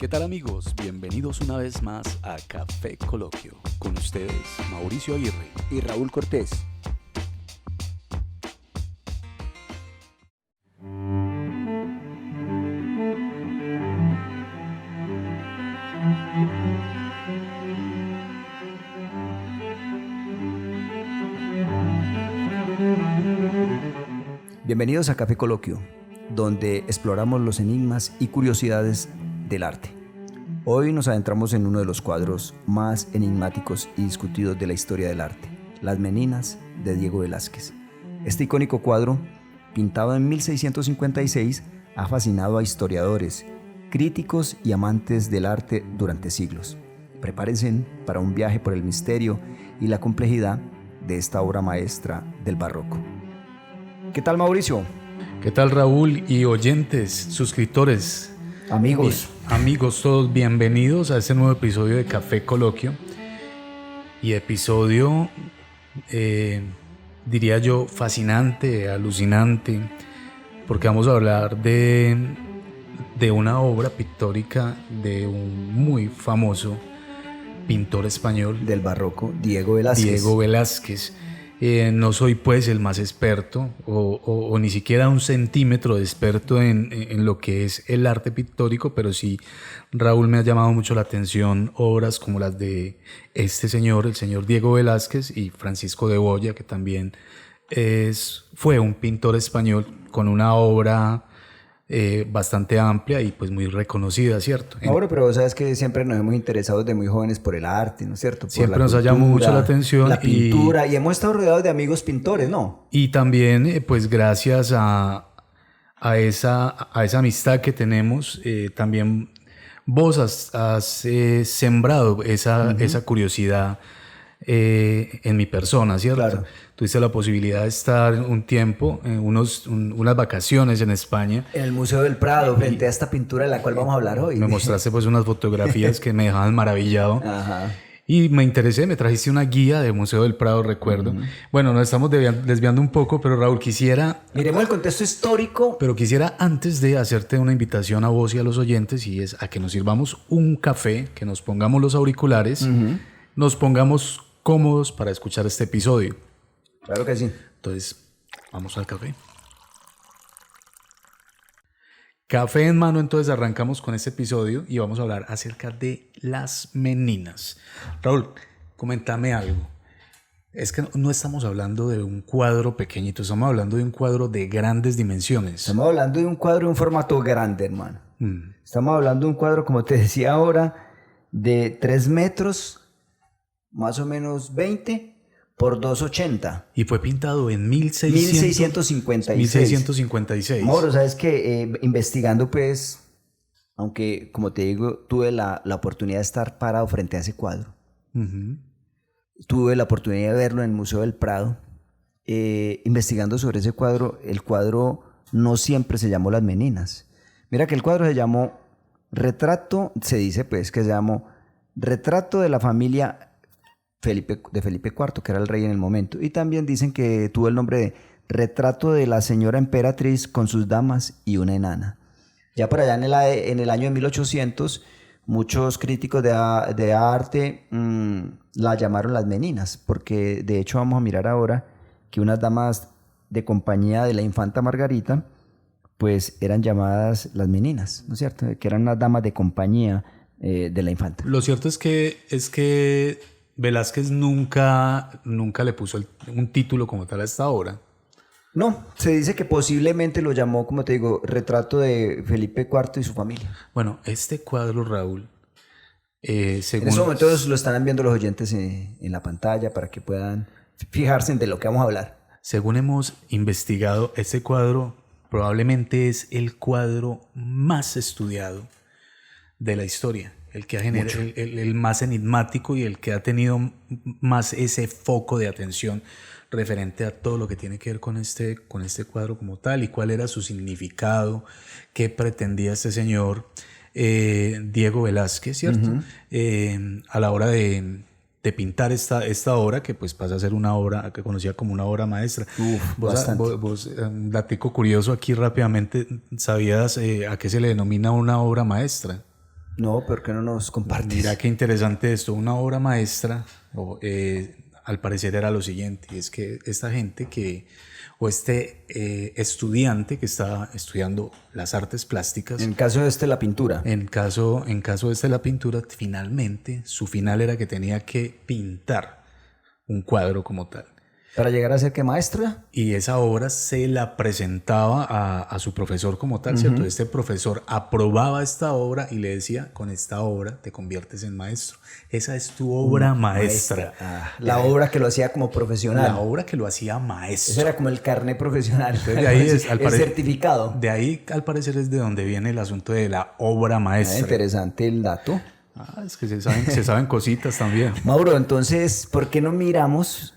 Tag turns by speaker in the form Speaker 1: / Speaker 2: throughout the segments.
Speaker 1: ¿Qué tal amigos? Bienvenidos una vez más a Café Coloquio. Con ustedes, Mauricio Aguirre
Speaker 2: y Raúl Cortés. Bienvenidos a Café Coloquio, donde exploramos los enigmas y curiosidades del arte. Hoy nos adentramos en uno de los cuadros más enigmáticos y discutidos de la historia del arte, Las Meninas de Diego Velázquez. Este icónico cuadro, pintado en 1656, ha fascinado a historiadores, críticos y amantes del arte durante siglos. Prepárense para un viaje por el misterio y la complejidad de esta obra maestra del barroco. ¿Qué tal, Mauricio?
Speaker 3: ¿Qué tal, Raúl? Y oyentes, suscriptores,
Speaker 2: amigos
Speaker 3: todos, bienvenidos a este nuevo episodio de Café Coloquio. Y episodio, diría yo, fascinante, alucinante, porque vamos a hablar de una obra pictórica de un muy famoso pintor español
Speaker 2: del barroco, Diego Velázquez.
Speaker 3: No soy pues el más experto o ni siquiera un centímetro de experto en lo que es el arte pictórico, pero sí, Raúl, me ha llamado mucho la atención obras como las de este señor, el señor Diego Velázquez, y Francisco de Goya, que también fue un pintor español con una obra bastante amplia y pues muy reconocida, ¿cierto?
Speaker 2: Ahora, pero sabes que siempre nos hemos interesado desde muy jóvenes por el arte, ¿no es cierto? Por
Speaker 3: siempre nos ha llamado mucho la atención.
Speaker 2: La pintura, y hemos estado rodeados de amigos pintores, ¿no?
Speaker 3: Y también, pues gracias a esa amistad que tenemos, también vos has sembrado esa curiosidad en mi persona, ¿cierto?
Speaker 2: Claro.
Speaker 3: Tuviste la posibilidad de estar un tiempo, unas vacaciones en España.
Speaker 2: En el Museo del Prado, frente a esta pintura de la cual vamos a hablar hoy.
Speaker 3: Me mostraste pues unas fotografías que me dejaban maravillado.
Speaker 2: Ajá.
Speaker 3: Y me interesé, me trajiste una guía del Museo del Prado, recuerdo. Bueno, nos estamos desviando un poco, pero Raúl,
Speaker 2: miremos el contexto histórico.
Speaker 3: Pero quisiera, antes de hacerte una invitación a vos y a los oyentes, y es a que nos sirvamos un café, que nos pongamos los auriculares, nos pongamos cómodos para escuchar este episodio.
Speaker 2: Claro que sí.
Speaker 3: Entonces, vamos al café. Café en mano, entonces arrancamos con este episodio y vamos a hablar acerca de Las Meninas. Raúl, coméntame algo. Es que no estamos hablando de un cuadro pequeñito, estamos hablando de un cuadro de grandes dimensiones.
Speaker 2: Estamos hablando de un cuadro de un formato grande, hermano. Estamos hablando de un cuadro, como te decía ahora, de 3 metros, más o menos 20 por 2,80.
Speaker 3: Y fue pintado en 1656.
Speaker 2: Moro, sabes que investigando, pues, aunque como te digo, tuve la oportunidad de estar parado frente a ese cuadro. Tuve la oportunidad de verlo en el Museo del Prado. Investigando sobre ese cuadro, el cuadro no siempre se llamó Las Meninas. Mira que el cuadro se llamó Retrato, se dice pues que se llamó Retrato de la familia Felipe IV, que era el rey en el momento. Y también dicen que tuvo el nombre de Retrato de la señora emperatriz con sus damas y una enana. Ya por allá en el año de 1800, muchos críticos de arte la llamaron Las Meninas, porque de hecho vamos a mirar ahora que unas damas de compañía de la infanta Margarita, pues eran llamadas Las Meninas, ¿no es cierto? Que eran unas damas de compañía de la infanta.
Speaker 3: Lo cierto es que Velázquez nunca le puso un título como tal a esta obra.
Speaker 2: No, se dice que posiblemente lo llamó, como te digo, Retrato de Felipe IV y su familia.
Speaker 3: Bueno, este cuadro, Raúl,
Speaker 2: según... En estos momentos lo están viendo los oyentes en la pantalla para que puedan fijarse en de lo que vamos a hablar.
Speaker 3: Según hemos investigado, este cuadro probablemente es el cuadro más estudiado de la historia. El que ha generado el más enigmático y el que ha tenido más ese foco de atención referente a todo lo que tiene que ver con este cuadro como tal y cuál era su significado, qué pretendía este señor Diego Velázquez, ¿cierto? A la hora de pintar esta obra, que pues pasa a ser una obra que conocía como una obra maestra. Vos, un datico curioso aquí rápidamente, ¿sabías a qué se le denomina una obra maestra?
Speaker 2: No, ¿por qué no nos compartes?
Speaker 3: Mira qué interesante esto. Una obra maestra, al parecer era lo siguiente, y es que esta gente estudiante que está estudiando las artes plásticas,
Speaker 2: En caso de la pintura.
Speaker 3: en caso de la pintura, finalmente, su final era que tenía que pintar un cuadro como tal.
Speaker 2: Para llegar a ser que maestra.
Speaker 3: Y esa obra se la presentaba a su profesor como tal, ¿cierto? Este profesor aprobaba esta obra y le decía, con esta obra te conviertes en maestro. Esa es tu obra maestra.
Speaker 2: La obra que lo hacía como profesional.
Speaker 3: La obra que lo hacía maestro.
Speaker 2: Eso era como el carnet profesional.
Speaker 3: Entonces, de ahí
Speaker 2: el certificado.
Speaker 3: De ahí, al parecer, es de donde viene el asunto de la obra maestra.
Speaker 2: Interesante el dato.
Speaker 3: Es que se saben cositas también.
Speaker 2: Mauro, entonces, ¿por qué no miramos,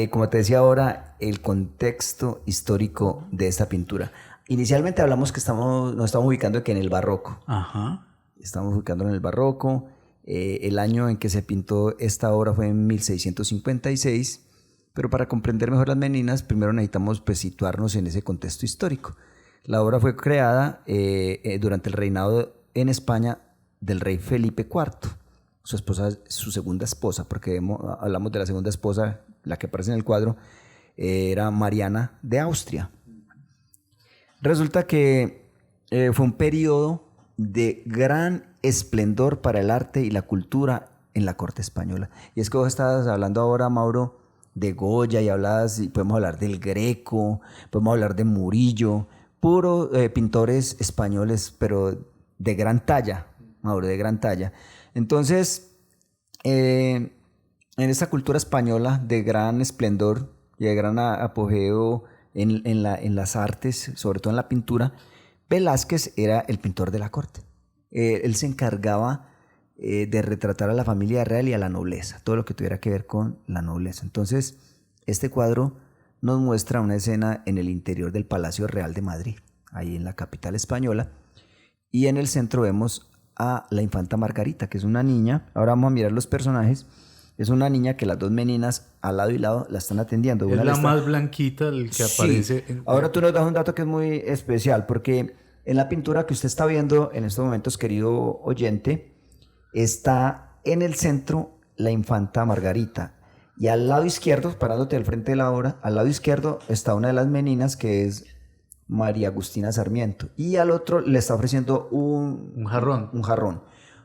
Speaker 2: como te decía ahora, el contexto histórico de esta pintura? Inicialmente hablamos que nos estamos ubicando aquí en el barroco.
Speaker 3: Ajá.
Speaker 2: Estamos ubicándonos en el barroco. El año en que se pintó esta obra fue en 1656, pero para comprender mejor las Meninas, primero necesitamos pues, situarnos en ese contexto histórico. La obra fue creada durante el reinado en España del rey Felipe IV. Su esposa, su segunda esposa, porque hablamos de la segunda esposa, la que aparece en el cuadro, era Mariana de Austria. Resulta que fue un periodo de gran esplendor para el arte y la cultura en la corte española. Y es que vos estabas hablando ahora, Mauro, de Goya y podemos hablar del Greco, podemos hablar de Murillo, puros pintores españoles, pero de gran talla, Mauro, de gran talla. Entonces, en esta cultura española de gran esplendor y de gran apogeo en las artes, sobre todo en la pintura, Velázquez era el pintor de la corte. Él se encargaba de retratar a la familia real y a la nobleza, todo lo que tuviera que ver con la nobleza. Entonces, este cuadro nos muestra una escena en el interior del Palacio Real de Madrid, ahí en la capital española, y en el centro vemos a la infanta Margarita, que es una niña. Ahora vamos a mirar los personajes. Es una niña que las dos meninas al lado y lado la están atendiendo.
Speaker 3: Es la más blanquita, el que aparece.
Speaker 2: Sí. Ahora tú nos das un dato que es muy especial, porque en la pintura que usted está viendo en estos momentos, querido oyente, está en el centro la infanta Margarita. Y al lado izquierdo, parándote al frente de la obra, al lado izquierdo está una de las meninas, que es María Agustina Sarmiento. Y al otro le está ofreciendo un jarrón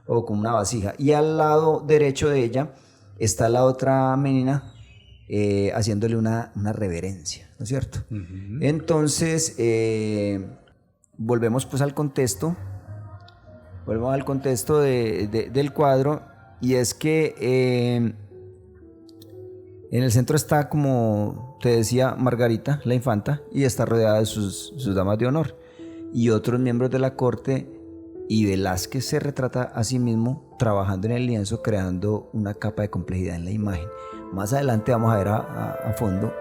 Speaker 2: o como una vasija. Y al lado derecho de ella está la otra menina haciéndole una reverencia, ¿no es cierto? Uh-huh. Entonces, volvemos pues al contexto. Volvemos al contexto del cuadro. Y es que en el centro está, como te decía, Margarita, la infanta, y está rodeada de sus damas de honor y otros miembros de la corte, y Velázquez se retrata a sí mismo trabajando en el lienzo, creando una capa de complejidad en la imagen. Más adelante vamos a ver a fondo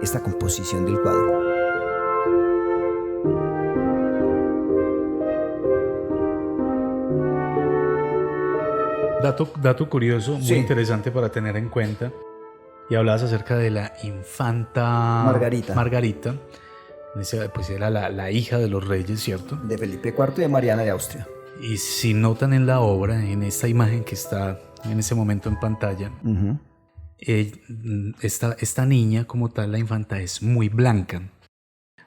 Speaker 2: esta composición del cuadro.
Speaker 3: Dato curioso, muy
Speaker 2: sí,
Speaker 3: interesante para tener en cuenta. Y hablabas acerca de la infanta Margarita. Pues era la hija de los reyes, ¿cierto?
Speaker 2: De Felipe IV y de Mariana de Austria.
Speaker 3: Y si notan en la obra, en esta imagen que está en ese momento en pantalla, uh-huh, esta niña como tal, la infanta, es muy blanca.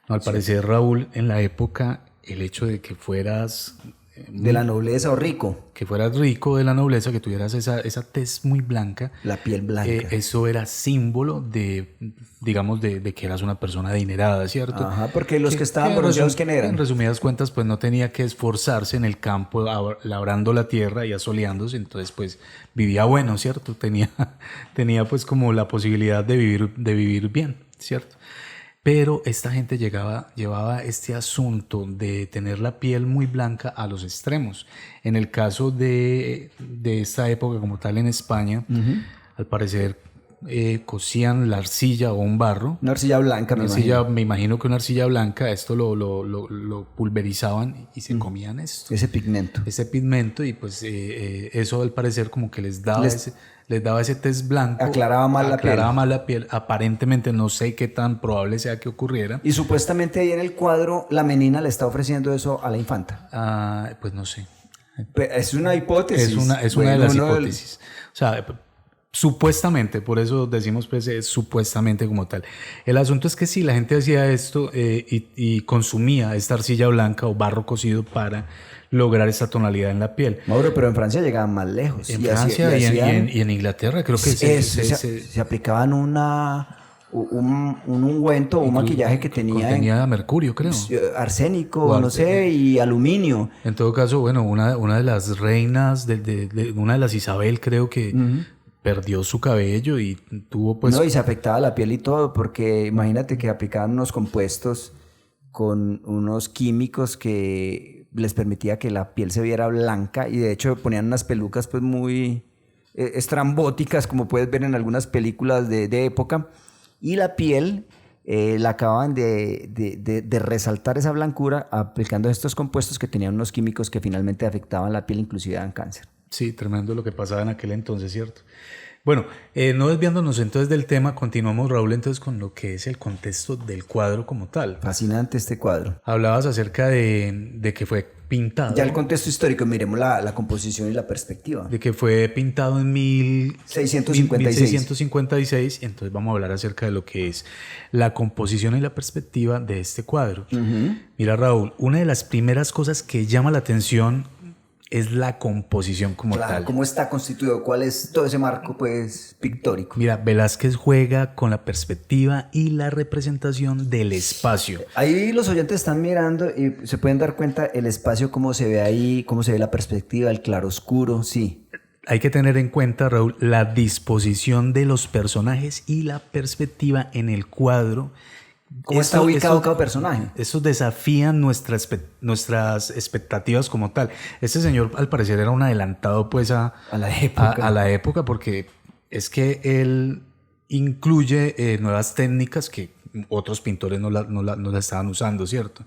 Speaker 3: Al parecer, Raúl, en la época, el hecho de que fueras
Speaker 2: de la nobleza o rico,
Speaker 3: que fueras rico de la nobleza, que tuvieras esa tez muy blanca,
Speaker 2: la piel blanca,
Speaker 3: eso era símbolo de, digamos, de que eras una persona adinerada, ¿cierto?
Speaker 2: Ajá, porque los que estaban bronceados, ¿quién eran?
Speaker 3: En resumidas cuentas, pues no tenía que esforzarse en el campo labrando la tierra y asoleándose, entonces pues vivía bueno, ¿cierto? Tenía pues como la posibilidad de vivir bien, ¿cierto? Pero esta gente llevaba este asunto de tener la piel muy blanca a los extremos. En el caso de esta época como tal en España, uh-huh, al parecer cocían la arcilla o un barro.
Speaker 2: Una arcilla blanca,
Speaker 3: Me imagino que una arcilla blanca, esto lo pulverizaban y se comían esto.
Speaker 2: Ese pigmento.
Speaker 3: Ese pigmento, y pues eso al parecer como que les daba ese tez blanco.
Speaker 2: Aclaraba más
Speaker 3: la piel. Aparentemente, no sé qué tan probable sea que ocurriera.
Speaker 2: Y supuestamente ahí en el cuadro la menina le está ofreciendo eso a la infanta.
Speaker 3: Pues no sé.
Speaker 2: Es una hipótesis.
Speaker 3: Es una de las hipótesis. O sea, supuestamente, por eso decimos pues supuestamente como tal. El asunto es que si la gente hacía esto y consumía esta arcilla blanca o barro cocido para lograr esta tonalidad en la piel.
Speaker 2: Mauro, pero en Francia llegaban más lejos.
Speaker 3: En Francia y en Inglaterra creo que
Speaker 2: se aplicaban un ungüento o un maquillaje que
Speaker 3: tenía mercurio, creo.
Speaker 2: Arsénico, no sé, y aluminio.
Speaker 3: En todo caso, bueno, una de las reinas, una de las Isabel, creo que perdió su cabello y tuvo pues...
Speaker 2: No, y se afectaba la piel y todo, porque imagínate que aplicaban unos compuestos con unos químicos que les permitía que la piel se viera blanca, y de hecho ponían unas pelucas pues muy estrambóticas, como puedes ver en algunas películas de época, y la piel la acababan de resaltar esa blancura aplicando estos compuestos que tenían unos químicos que finalmente afectaban la piel, inclusive daban cáncer.
Speaker 3: Sí, tremendo lo que pasaba en aquel entonces, ¿cierto? Bueno, no desviándonos entonces del tema, continuamos, Raúl, entonces con lo que es el contexto del cuadro como tal.
Speaker 2: Fascinante este cuadro.
Speaker 3: Hablabas acerca de que fue pintado.
Speaker 2: Ya el contexto histórico, miremos la composición y la perspectiva.
Speaker 3: De que fue pintado en 1656. Entonces vamos a hablar acerca de lo que es la composición y la perspectiva de este cuadro. Mira, Raúl, una de las primeras cosas que llama la atención es la composición como tal.
Speaker 2: ¿Cómo está constituido? ¿Cuál es todo ese marco pues pictórico?
Speaker 3: Mira, Velázquez juega con la perspectiva y la representación del espacio.
Speaker 2: Ahí los oyentes están mirando y se pueden dar cuenta el espacio, cómo se ve ahí, cómo se ve la perspectiva, el claroscuro, sí.
Speaker 3: Hay que tener en cuenta, Raúl, la disposición de los personajes y la perspectiva en el cuadro.
Speaker 2: ¿Cómo está ubicado cada personaje?
Speaker 3: Eso desafían nuestras expectativas como tal. Este señor, al parecer, era un adelantado pues a la época, porque es que él incluye nuevas técnicas que otros pintores no la estaban usando, ¿cierto?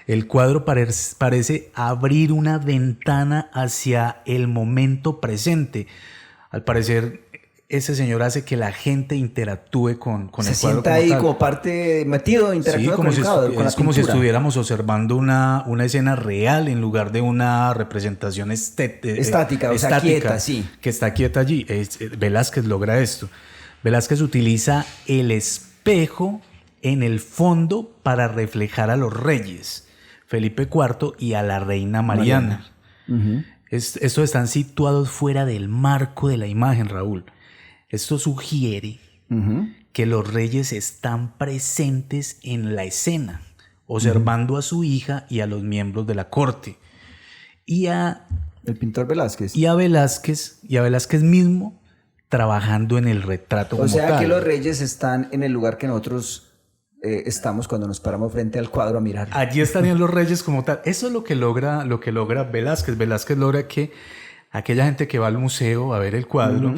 Speaker 3: El cuadro parece abrir una ventana hacia el momento presente. Al parecer, ese señor hace que la gente interactúe con el cuadro. Se
Speaker 2: sienta ahí como parte metido, interactuando con el cuadro, con la pintura.
Speaker 3: Es como si estuviéramos observando una escena real en lugar de una representación estática,
Speaker 2: o sea, quieta, sí.
Speaker 3: Que está quieta allí. Velázquez logra esto. Velázquez utiliza el espejo en el fondo para reflejar a los reyes, Felipe IV y a la reina Mariana. Estos están situados fuera del marco de la imagen, Raúl. Esto sugiere que los reyes están presentes en la escena, observando a su hija y a los miembros de la corte.
Speaker 2: El pintor Velázquez.
Speaker 3: Y a Velázquez mismo trabajando en el retrato como tal.
Speaker 2: O sea que los reyes están en el lugar que nosotros estamos cuando nos paramos frente al cuadro a mirar.
Speaker 3: Allí estarían los reyes como tal. Eso es lo que logra Velázquez. Velázquez logra que aquella gente que va al museo a ver el cuadro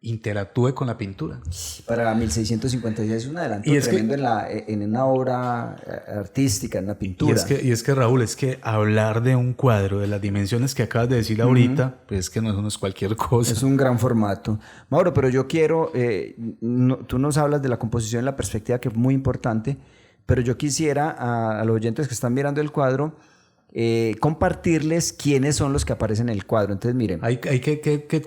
Speaker 3: interactúe con la pintura.
Speaker 2: Para 1656 es un adelanto tremendo en una obra artística, en una pintura.
Speaker 3: Y es que Raúl, es que hablar de un cuadro de las dimensiones que acabas de decir ahorita, pues es que no es cualquier cosa.
Speaker 2: Es un gran formato. Mauro, pero yo quiero, tú nos hablas de la composición y la perspectiva, que es muy importante, pero yo quisiera a los oyentes que están mirando el cuadro compartirles quiénes son los que aparecen en el cuadro. Entonces, miren.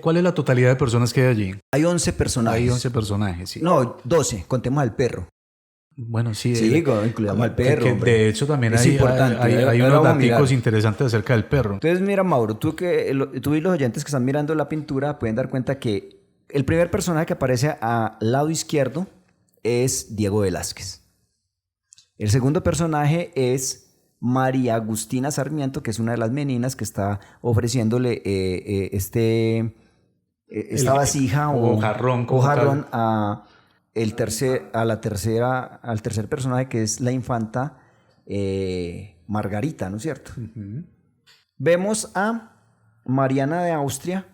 Speaker 3: ¿Cuál es la totalidad de personas que hay allí?
Speaker 2: Hay 11 personajes.
Speaker 3: Hay 11 personajes, sí.
Speaker 2: No, 12, contemos al perro.
Speaker 3: Bueno, sí.
Speaker 2: Sí, incluyamos al perro.
Speaker 3: De hecho, también hay unos datos interesantes acerca del perro.
Speaker 2: Entonces, mira, Mauro, tú y los oyentes que están mirando la pintura pueden dar cuenta que el primer personaje que aparece al lado izquierdo es Diego Velázquez. El segundo personaje es María Agustina Sarmiento, que es una de las meninas que está ofreciéndole esta vasija o jarrón al tercer personaje, que es la infanta Margarita, ¿no es cierto? Vemos a Mariana de Austria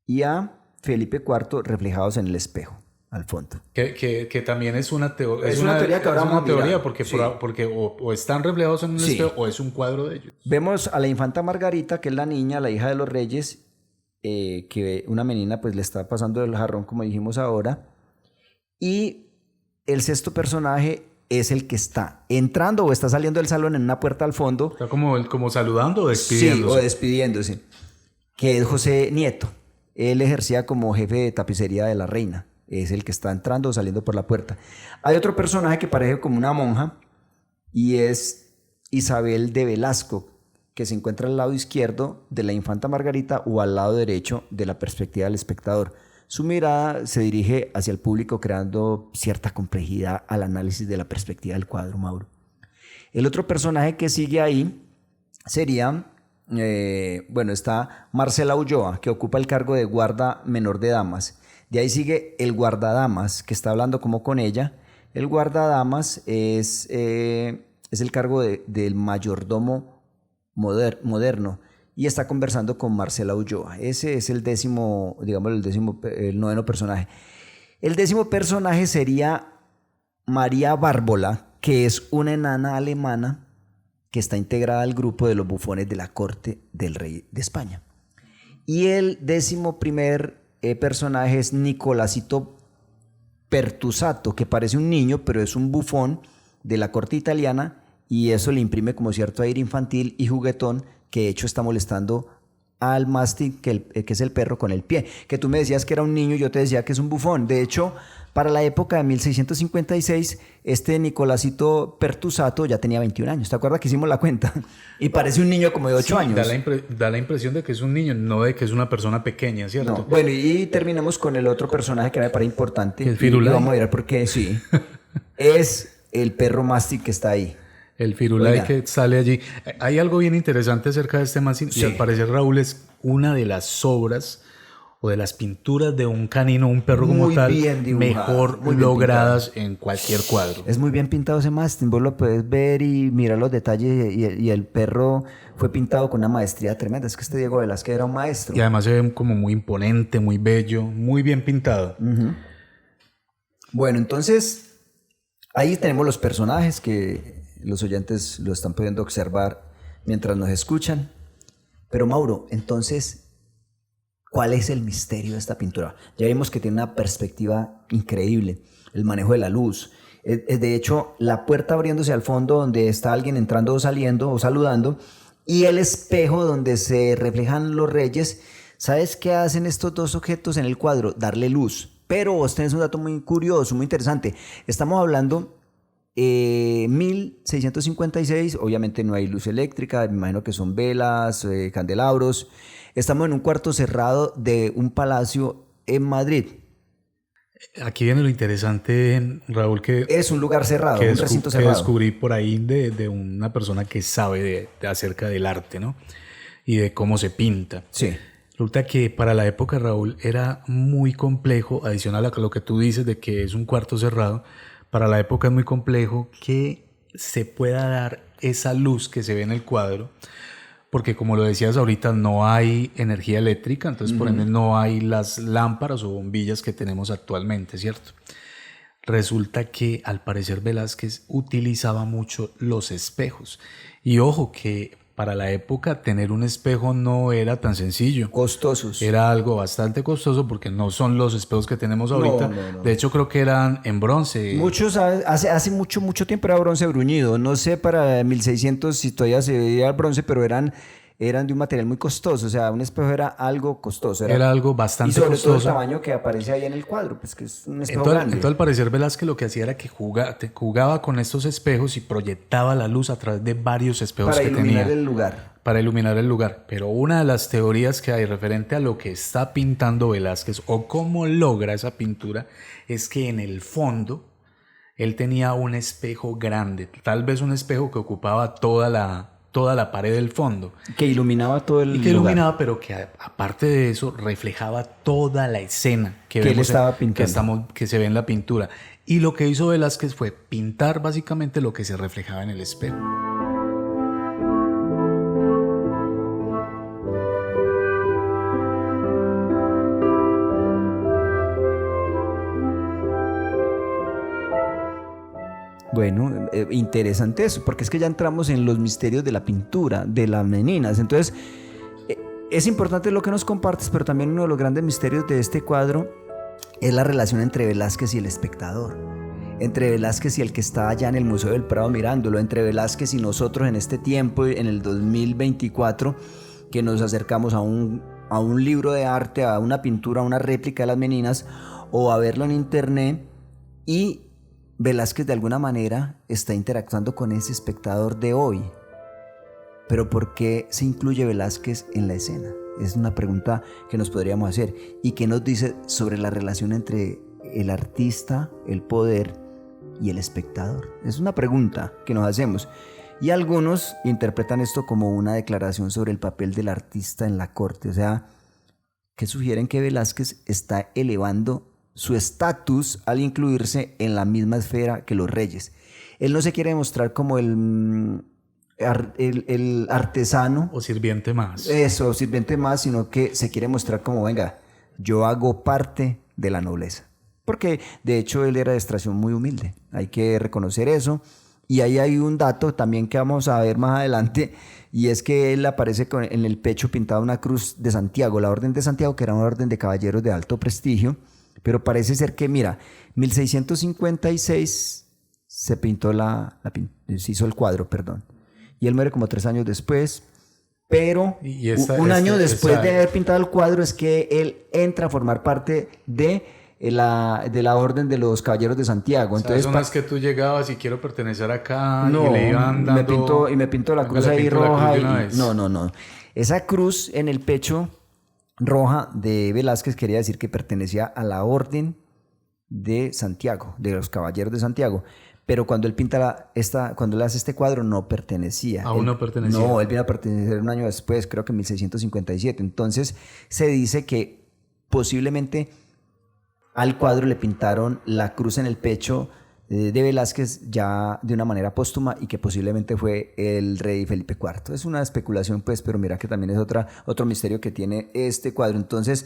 Speaker 2: y a Felipe IV reflejados en el espejo, al fondo.
Speaker 3: Que también es una teoría.
Speaker 2: Es una teoría que ahora vamos a mirar.
Speaker 3: Teoría porque,
Speaker 2: Sí.
Speaker 3: porque o están reflejados en un
Speaker 2: Sí.
Speaker 3: espejo o es un cuadro de ellos.
Speaker 2: Vemos a la infanta Margarita, que es la niña, la hija de los reyes, que una menina pues le está pasando el jarrón, como dijimos ahora. Y el sexto personaje es el que está entrando o está saliendo del salón en una puerta al fondo.
Speaker 3: Está como saludando o despidiéndose.
Speaker 2: Sí, o despidiéndose. Que es José Nieto. Él ejercía como jefe de tapicería de la reina. Es el que está entrando o saliendo por la puerta. Hay otro personaje que parece como una monja y es Isabel de Velasco, que se encuentra al lado izquierdo de la infanta Margarita o al lado derecho de la perspectiva del espectador. Su mirada se dirige hacia el público creando cierta complejidad al análisis de la perspectiva del cuadro, Mauro. El otro personaje que sigue ahí sería, está Marcela Ulloa, que ocupa el cargo de guarda menor de damas. De ahí sigue el guardadamas, que está hablando como con ella. El guardadamas es el cargo del mayordomo moderno y está conversando con Marcela Ulloa. Ese es el el noveno personaje. El 10º personaje sería María Bárbola, que es una enana alemana que está integrada al grupo de los bufones de la corte del rey de España. Y el 11º personaje es Nicolásito Pertusato, que parece un niño, pero es un bufón de la corte italiana, y eso le imprime como cierto aire infantil y juguetón, que de hecho está molestando al mastín, que es el perro, con el pie. Que tú me decías que era un niño, yo te decía que es un bufón. De hecho, para la época de 1656, este Nicolásito Pertusato ya tenía 21 años. ¿Te acuerdas que hicimos la cuenta? Y parece un niño como de 8 años.
Speaker 3: Da la impresión de que es un niño, no de que es una persona pequeña, ¿cierto?
Speaker 2: No. Bueno, y terminamos con el otro personaje que me parece importante.
Speaker 3: El Firulai.
Speaker 2: Y vamos a ver por qué, sí. Es el perro mastín que está ahí.
Speaker 3: El Firulai que sale allí. Hay algo bien interesante acerca de este mastín,
Speaker 2: Sí.
Speaker 3: y al parecer, Raúl, es una de las obras o de las pinturas de un canino, un perro como
Speaker 2: Muy
Speaker 3: tal,
Speaker 2: bien dibujado,
Speaker 3: mejor
Speaker 2: muy bien
Speaker 3: logradas en cualquier cuadro.
Speaker 2: Es muy bien pintado ese mastín, vos lo puedes ver y mirar los detalles, y el perro fue pintado con una maestría tremenda. Es que este Diego Velázquez era un maestro.
Speaker 3: Y además se ve como muy imponente, muy bello, muy bien pintado.
Speaker 2: Bueno, entonces ahí tenemos los personajes que los oyentes lo están pudiendo observar mientras nos escuchan. Pero Mauro, entonces, ¿cuál es el misterio de esta pintura? Ya vimos que tiene una perspectiva increíble, el manejo de la luz. De hecho, la puerta abriéndose al fondo donde está alguien entrando o saliendo o saludando, y el espejo donde se reflejan los reyes. ¿Sabes qué hacen estos dos objetos en el cuadro? Darle luz. Pero vos tenés un dato muy curioso, muy interesante. Estamos hablando 1656, obviamente no hay luz eléctrica, me imagino que son velas, candelabros. Estamos en un cuarto cerrado de un palacio en Madrid.
Speaker 3: Aquí viene lo interesante, Raúl, que
Speaker 2: es un lugar cerrado, un recinto cerrado.
Speaker 3: Que descubrí por ahí de una persona que sabe acerca del arte, ¿no? Y de cómo se pinta.
Speaker 2: Sí.
Speaker 3: Resulta que para la época, Raúl, era muy complejo, adicional a lo que tú dices de que es un cuarto cerrado. Para la época es muy complejo que se pueda dar esa luz que se ve en el cuadro, porque como lo decías ahorita, no hay energía eléctrica, entonces por ende no hay las lámparas o bombillas que tenemos actualmente, ¿cierto? Resulta que al parecer Velázquez utilizaba mucho los espejos. Y ojo que para la época tener un espejo no era tan sencillo.
Speaker 2: Costosos.
Speaker 3: Era algo bastante costoso porque no son los espejos que tenemos ahorita.
Speaker 2: No.
Speaker 3: De hecho, creo que eran en bronce.
Speaker 2: Muchos, hace mucho tiempo era bronce bruñido. No sé para 1600 si todavía se veía el bronce, pero eran de un material muy costoso. O sea, un espejo era algo costoso.
Speaker 3: Era algo bastante costoso.
Speaker 2: Y sobre todo el tamaño que aparece ahí en el cuadro, pues que es un espejo grande.
Speaker 3: Entonces, al parecer, Velázquez lo que hacía era que jugaba con estos espejos y proyectaba la luz a través de varios espejos que tenía.
Speaker 2: Para iluminar el lugar.
Speaker 3: Para iluminar el lugar. Pero una de las teorías que hay referente a lo que está pintando Velázquez o cómo logra esa pintura es que en el fondo él tenía un espejo grande, tal vez un espejo que ocupaba toda la pared del fondo.
Speaker 2: Que iluminaba todo el lugar.
Speaker 3: Y que iluminaba, pero que aparte de eso reflejaba toda la escena que
Speaker 2: él estaba pintando.
Speaker 3: Que se ve en la pintura. Y lo que hizo Velázquez fue pintar básicamente lo que se reflejaba en el espejo.
Speaker 2: Bueno, interesante eso, porque es que ya entramos en los misterios de la pintura, de las meninas. Entonces, es importante lo que nos compartes, pero también uno de los grandes misterios de este cuadro es la relación entre Velázquez y el espectador, entre Velázquez y el que está allá en el Museo del Prado mirándolo, entre Velázquez y nosotros en este tiempo, en el 2024, que nos acercamos a un libro de arte, a una pintura, a una réplica de las meninas, o a verlo en internet, y Velázquez de alguna manera está interactuando con ese espectador de hoy. Pero ¿por qué se incluye Velázquez en la escena? Es una pregunta que nos podríamos hacer. ¿Y qué nos dice sobre la relación entre el artista, el poder y el espectador? Es una pregunta que nos hacemos. Y algunos interpretan esto como una declaración sobre el papel del artista en la corte. O sea, que sugieren que Velázquez está elevando su estatus al incluirse en la misma esfera que los reyes. Él no se quiere mostrar como el artesano.
Speaker 3: O sirviente más.
Speaker 2: Eso, sirviente más, sino que se quiere mostrar como, venga, yo hago parte de la nobleza. Porque de hecho él era de extracción muy humilde, hay que reconocer eso. Y ahí hay un dato también que vamos a ver más adelante, y es que él aparece en el pecho pintada una cruz de Santiago, la Orden de Santiago, que era una orden de caballeros de alto prestigio, pero parece ser que, mira, 1656 se pintó se hizo el cuadro, perdón, y él muere como 3 años después, pero un año después de haber pintado el cuadro es que él entra a formar parte de la Orden de los Caballeros de Santiago.
Speaker 3: Entonces, eso no es que tú llegabas y quiero pertenecer acá,
Speaker 2: no,
Speaker 3: y le iban dando...
Speaker 2: me pintó la cruz ahí roja. No. Esa cruz en el pecho roja de Velázquez quería decir que pertenecía a la Orden de Santiago, de los Caballeros de Santiago. Pero cuando él pinta cuando él hace este cuadro, no pertenecía.
Speaker 3: ¿Aún no pertenecía?
Speaker 2: No, él vino a pertenecer un año después, creo que en 1657. Entonces se dice que posiblemente al cuadro le pintaron la cruz en el pecho de Velázquez ya de una manera póstuma, y que posiblemente fue el rey Felipe IV. Es una especulación, pues, pero mira que también es otro misterio que tiene este cuadro. Entonces,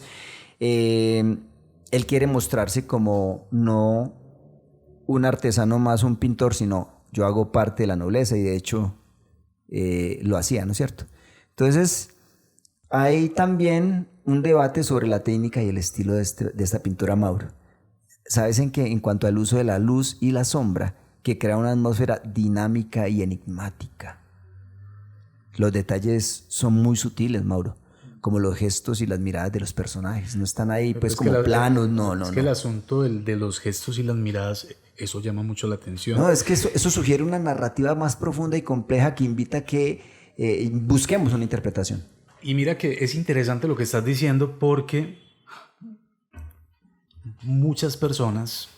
Speaker 2: él quiere mostrarse como no un artesano más, un pintor, sino yo hago parte de la nobleza, y de hecho lo hacía, ¿no es cierto? Entonces, hay también un debate sobre la técnica y el estilo de esta pintura, Mauro. ¿Sabes en qué? En cuanto al uso de la luz y la sombra, que crea una atmósfera dinámica y enigmática. Los detalles son muy sutiles, Mauro, como los gestos y las miradas de los personajes. No están ahí pues como planos, no.
Speaker 3: Es que el asunto de los gestos y las miradas, eso llama mucho la atención.
Speaker 2: No, es que eso sugiere una narrativa más profunda y compleja que invita a que busquemos una interpretación.
Speaker 3: Y mira que es interesante lo que estás diciendo, porque muchas personas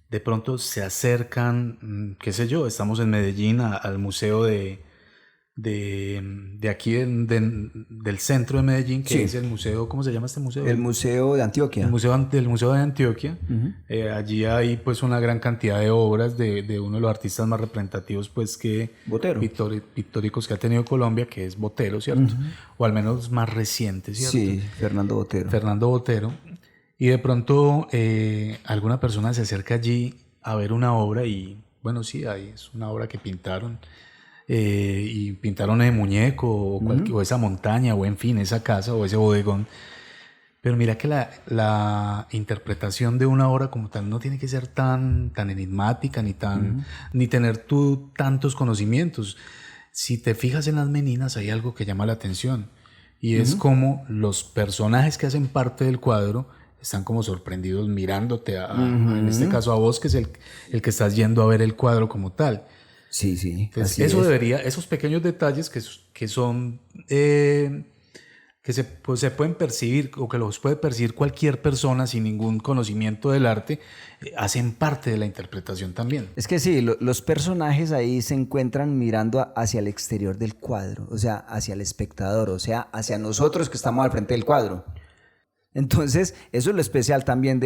Speaker 3: de pronto se acercan, qué sé yo, estamos en Medellín al museo de aquí del centro de Medellín, que es el museo, ¿cómo se llama este museo?
Speaker 2: El Museo de Antioquia.
Speaker 3: El Museo de Antioquia. Uh-huh. Allí hay pues una gran cantidad de obras de uno de los artistas más representativos, pues, que pictóricos que ha tenido Colombia, que es Botero, ¿cierto? Uh-huh. O al menos más reciente, ¿cierto?
Speaker 2: Sí, Fernando Botero.
Speaker 3: Y de pronto alguna persona se acerca allí a ver una obra, y bueno, sí, es una obra que pintaron. Y pintaron ese muñeco o esa montaña, o en fin, esa casa o ese bodegón. Pero mira que la interpretación de una obra como tal no tiene que ser tan enigmática, ni tener tú tantos conocimientos. Si te fijas en las meninas, hay algo que llama la atención, y es como los personajes que hacen parte del cuadro están como sorprendidos mirándote en este caso a vos, que es el que estás yendo a ver el cuadro como tal.
Speaker 2: Sí.
Speaker 3: Entonces, esos pequeños detalles que son que se pueden percibir, o que los puede percibir cualquier persona sin ningún conocimiento del arte, hacen parte de la interpretación también.
Speaker 2: Es que sí, los personajes ahí se encuentran mirando hacia el exterior del cuadro, o sea, hacia el espectador, o sea, hacia nosotros que estamos al frente del cuadro. Entonces, eso es lo especial también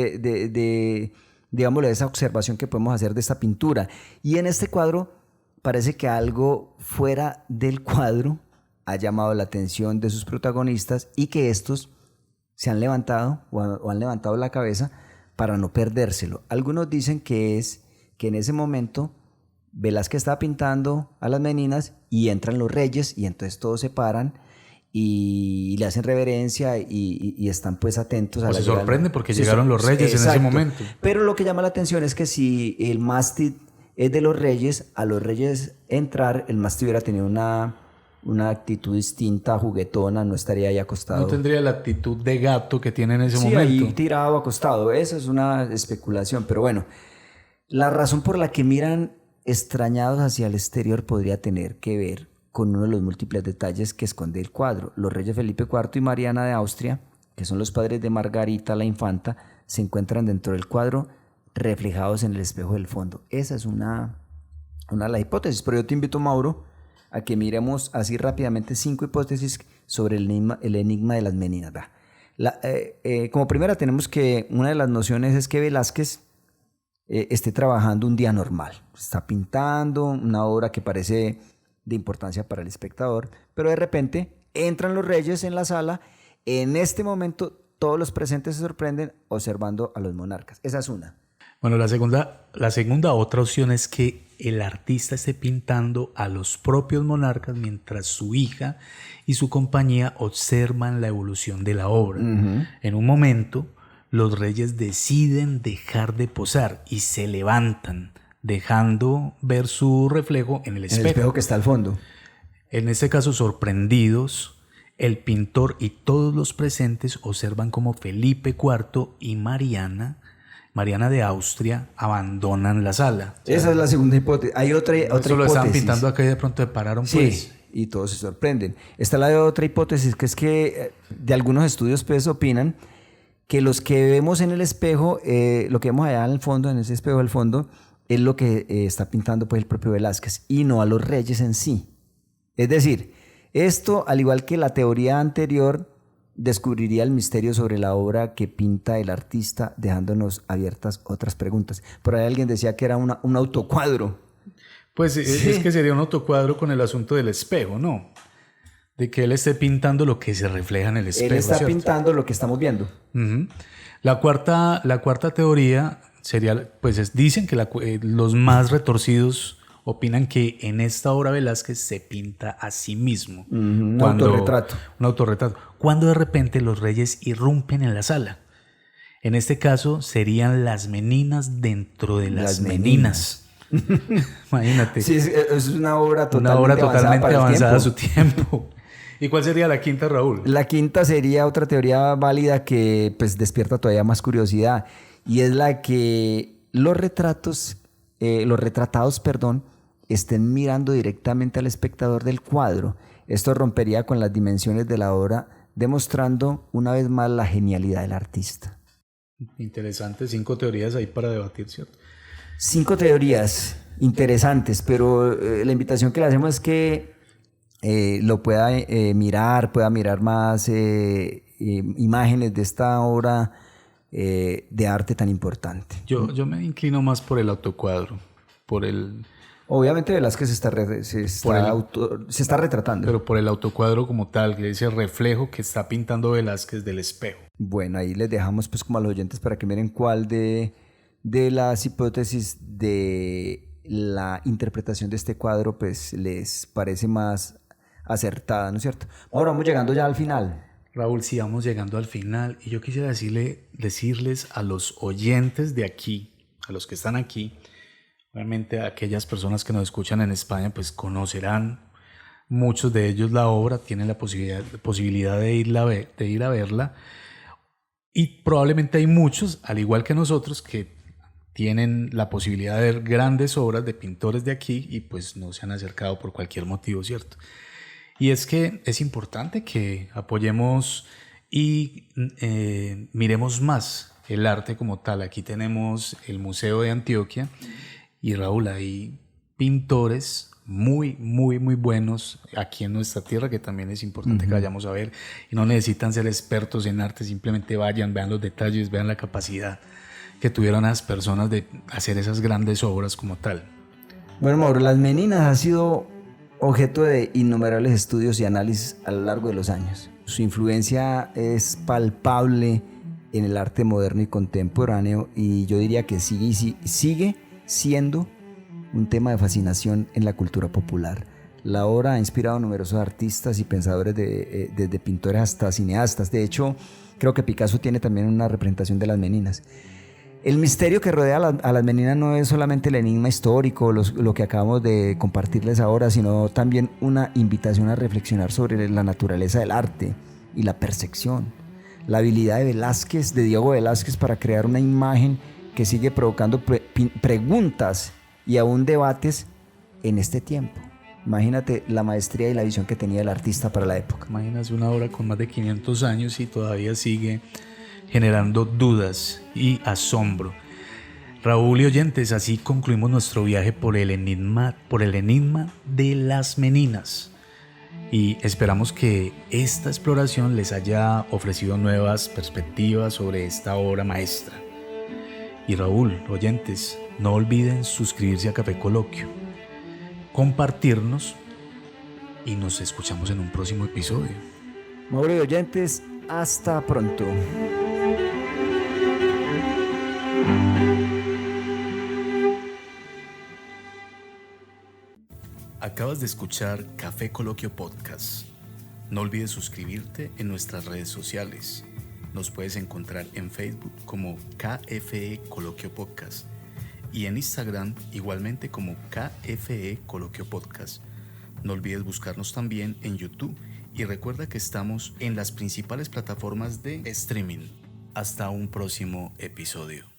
Speaker 2: digámosle, de esa observación que podemos hacer de esta pintura. Y en este cuadro parece que algo fuera del cuadro ha llamado la atención de sus protagonistas, y que estos se han levantado o han levantado la cabeza para no perdérselo. Algunos dicen que es que en ese momento Velázquez estaba pintando a las meninas y entran los reyes y entonces todos se paran y le hacen reverencia y están pues atentos a
Speaker 3: pues
Speaker 2: la
Speaker 3: se sorprende porque llegaron los reyes
Speaker 2: exacto.
Speaker 3: en ese momento.
Speaker 2: Pero lo que llama la atención es que si el mástil es de los reyes, a los reyes entrar, el mástil hubiera tenido una actitud distinta, juguetona, no estaría ahí acostado.
Speaker 3: No tendría la actitud de gato que tiene en ese momento.
Speaker 2: Sí, ahí tirado, acostado. Esa es una especulación, pero bueno, la razón por la que miran extrañados hacia el exterior podría tener que ver con uno de los múltiples detalles que esconde el cuadro. Los reyes Felipe IV y Mariana de Austria, que son los padres de Margarita la infanta, se encuentran dentro del cuadro reflejados en el espejo del fondo. Esa es una de las hipótesis, pero yo te invito, Mauro, a que miremos así rápidamente 5 hipótesis sobre el enigma de las meninas. Como primera tenemos que una de las nociones es que Velázquez esté trabajando un día normal. Está pintando una obra que parece de importancia para el espectador, pero de repente entran los reyes en la sala. En este momento todos los presentes se sorprenden observando a los monarcas. Esa es una.
Speaker 3: Bueno, la segunda otra opción es que el artista esté pintando a los propios monarcas mientras su hija y su compañía observan la evolución de la obra. En un momento, los reyes deciden dejar de posar y se levantan, dejando ver su reflejo en el espejo.
Speaker 2: En el espejo que está al fondo.
Speaker 3: En este caso, sorprendidos, el pintor y todos los presentes observan cómo Felipe IV y Mariana de Austria abandonan la sala.
Speaker 2: Esa es la segunda hipótesis. Hay otra hipótesis.
Speaker 3: Lo estaban pintando acá y de pronto se pararon,
Speaker 2: sí,
Speaker 3: pues.
Speaker 2: Y todos se sorprenden. Está la otra hipótesis, que es que de algunos estudios pues opinan que los que vemos en el espejo, lo que vemos allá en el fondo, en ese espejo del fondo, es lo que está pintando pues el propio Velázquez y no a los reyes en sí. Es decir, esto, al igual que la teoría anterior, descubriría el misterio sobre la obra que pinta el artista, dejándonos abiertas otras preguntas. Por ahí alguien decía que era un autocuadro.
Speaker 3: Pues sí. Es que sería un autocuadro con el asunto del espejo, ¿no? De que él esté pintando lo que se refleja en el espejo.
Speaker 2: Él está
Speaker 3: ¿cierto?
Speaker 2: pintando lo que estamos viendo.
Speaker 3: Uh-huh. La cuarta teoría sería, pues dicen que los más retorcidos opinan que en esta obra Velázquez se pinta a sí mismo.
Speaker 2: Un autorretrato.
Speaker 3: Un autorretrato. Cuando de repente los reyes irrumpen en la sala. En este caso serían las meninas dentro de las meninas. Imagínate.
Speaker 2: Sí, es una obra totalmente
Speaker 3: avanzada a su tiempo. ¿Y cuál sería la quinta, Raúl?
Speaker 2: La quinta sería otra teoría válida que pues despierta todavía más curiosidad, y es la que los retratados, estén mirando directamente al espectador del cuadro. Esto rompería con las dimensiones de la obra, demostrando una vez más la genialidad del artista.
Speaker 3: Interesante, 5 teorías ahí para debatir, ¿cierto?
Speaker 2: 5 teorías interesantes, pero la invitación que le hacemos es que lo pueda mirar más imágenes de esta obra de arte tan importante.
Speaker 3: Yo me inclino más por el autocuadro,
Speaker 2: Obviamente Velázquez se está retratando.
Speaker 3: Pero por el autocuadro como tal, que ese reflejo que está pintando Velázquez del espejo.
Speaker 2: Bueno, ahí les dejamos pues como a los oyentes para que miren cuál de las hipótesis de la interpretación de este cuadro pues les parece más acertada, ¿no es cierto? Ahora vamos llegando ya al final.
Speaker 3: Raúl, sí, vamos llegando al final y yo quisiera decirles a los oyentes de aquí, a los que están aquí, realmente aquellas personas que nos escuchan en España pues conocerán muchos de ellos la obra, tienen la posibilidad de ir a verla, y probablemente hay muchos, al igual que nosotros, que tienen la posibilidad de ver grandes obras de pintores de aquí y pues no se han acercado por cualquier motivo, ¿cierto? Y es que es importante que apoyemos y miremos más el arte como tal. Aquí tenemos el Museo de Antioquia y Raúl, hay pintores muy, muy, muy buenos aquí en nuestra tierra que también es importante que vayamos a ver, y no necesitan ser expertos en arte, simplemente vayan, vean los detalles, vean la capacidad que tuvieron las personas de hacer esas grandes obras como tal.
Speaker 2: Bueno, Mauro, Las Meninas ha sido objeto de innumerables estudios y análisis a lo largo de los años. Su influencia es palpable en el arte moderno y contemporáneo, y yo diría que sigue siendo un tema de fascinación en la cultura popular. La obra ha inspirado a numerosos artistas y pensadores, desde pintores hasta cineastas. De hecho, creo que Picasso tiene también una representación de las Meninas. El misterio que rodea a las Meninas no es solamente el enigma histórico, lo que acabamos de compartirles ahora, sino también una invitación a reflexionar sobre la naturaleza del arte y la percepción. La habilidad de Diego Velázquez, para crear una imagen que sigue provocando preguntas y aún debates en este tiempo. Imagínate la maestría y la visión que tenía el artista para la época.
Speaker 3: Imagínate una obra con más de 500 años y todavía sigue generando dudas y asombro. Raúl y oyentes, así concluimos nuestro viaje por el enigma de las Meninas. Y esperamos que esta exploración les haya ofrecido nuevas perspectivas sobre esta obra maestra. Y Raúl, oyentes, no olviden suscribirse a Café Coloquio, compartirnos y nos escuchamos en un próximo episodio.
Speaker 2: Mauro y oyentes, hasta pronto.
Speaker 1: Acabas de escuchar Café Coloquio Podcast. No olvides suscribirte en nuestras redes sociales. Nos puedes encontrar en Facebook como KFE Coloquio Podcast y en Instagram igualmente como KFE Coloquio Podcast. No olvides buscarnos también en YouTube y recuerda que estamos en las principales plataformas de streaming. Hasta un próximo episodio.